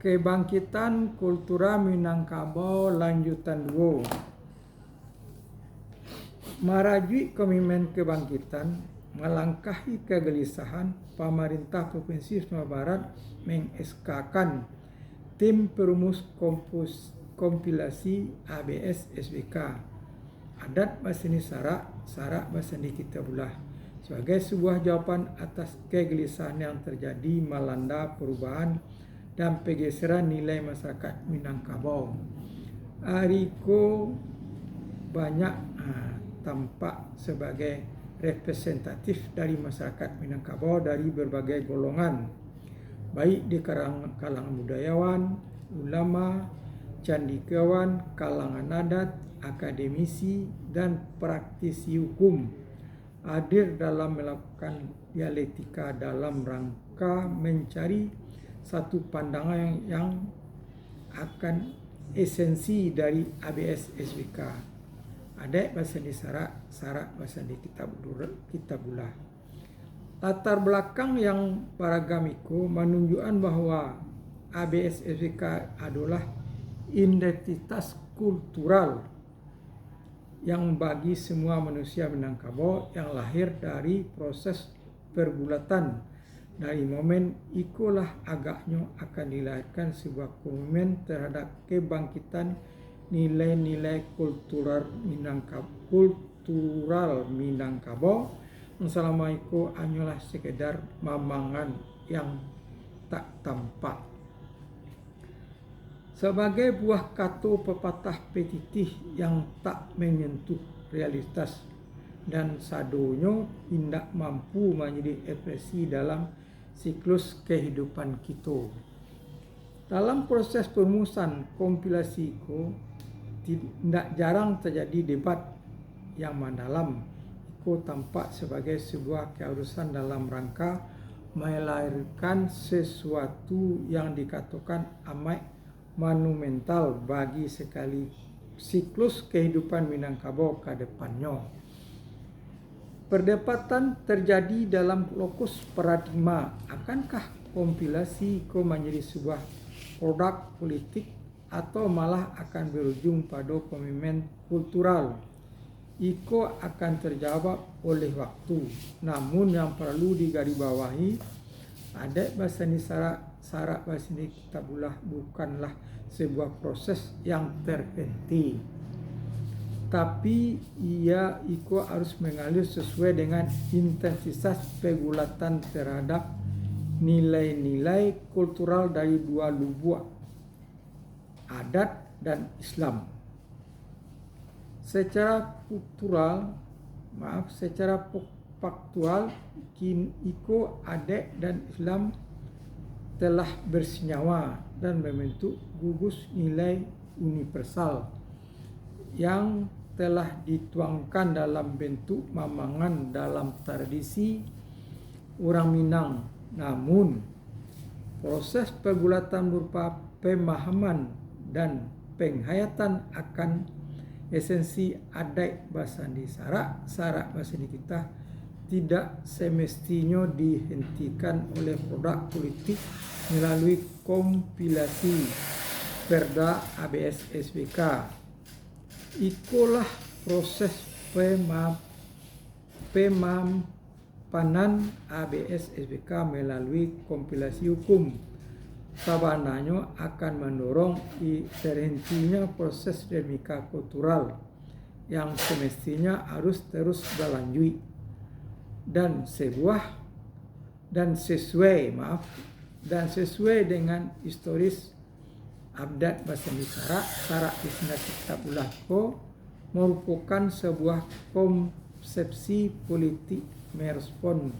Kebangkitan Kultura Minangkabau lanjutan 2. Marajui komitmen kebangkitan, melangkahi kegelisahan, pemerintah Provinsi Sumatera Barat meng-SK-kan tim perumus kompilasi ABS SBK Adat Baseni Sarak Baseni Kitabulah sebagai sebuah jawaban atas kegelisahan yang terjadi melanda perubahan dan pergeseran nilai masyarakat Minangkabau. Ariko banyak tampak sebagai representatif dari masyarakat Minangkabau dari berbagai golongan, baik di kalangan budayawan, ulama, candikawan, kalangan adat, akademisi, dan praktisi hukum, hadir dalam melakukan dialektika dalam rangka mencari satu pandangan yang akan esensi dari ABS SBK Adat Baseni Sarak Baseni Kitabulah. Latar belakang yang beragam itu menunjukkan bahwa ABS SBK adalah identitas kultural yang bagi semua manusia Minangkabau yang lahir dari proses pergulatan. Dari momen ikulah agaknya akan dilahirkan sebuah komitmen terhadap kebangkitan nilai-nilai kultural Minangkabau yang selama itu hanyalah sekedar mamangan yang tak tampak. Sebagai buah kata pepatah petitih yang tak menyentuh realitas dan sadonyo tidak mampu menjadi ekspresi dalam siklus kehidupan kita. Dalam proses perumusan kompilasi itu tidak jarang terjadi debat yang mendalam. Itu tampak sebagai sebuah keharusan dalam rangka melahirkan sesuatu yang dikatakan amat monumental bagi sekali siklus kehidupan Minangkabau ke depannya. Perdebatan terjadi dalam lokus paradigma, akankah kompilasi itu menjadi sebuah produk politik atau malah akan berujung pada komitmen kultural. Itu akan terjawab oleh waktu. Namun yang perlu digarisbawahi, Adat Baseni Sarak Baseni Kitabulah bukanlah sebuah proses yang terhenti, tapi ia harus mengalir sesuai dengan intensitas pergulatan terhadap nilai-nilai kultural dari dua lubuk, adat dan Islam. Secara faktual, adat dan Islam telah bersenyawa dan membentuk gugus nilai universal yang telah dituangkan dalam bentuk mamangan dalam tradisi orang Minang. Namun, proses pergulatan berupa pemahaman dan penghayatan akan esensi adat Baseni Sarak Baseni kita tidak semestinya dihentikan oleh produk politik melalui kompilasi Perda ABS SBK. Itulah proses pemampanan ABS SBK melalui kompilasi hukum. Sabananya akan mendorong terhentinya proses dinamika kultural yang semestinya harus terus berlanjut dan sesuai dengan historis Adat Baseni Sarak Baseni Kitabulah merupakan sebuah konsepsi politik merespon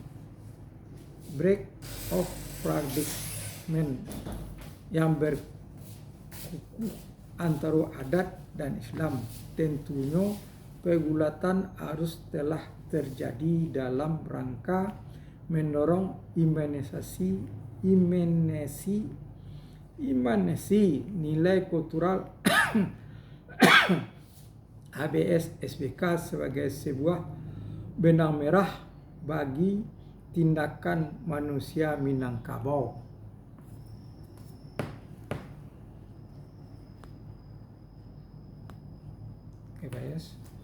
break of paradigm yang berkukuh antara adat dan Islam. Tentunya pergulatan harus telah terjadi dalam rangka mendorong imanisi nilai kultural ABS SBK sebagai sebuah benang merah bagi tindakan manusia Minangkabau. Oke, Pak Yes.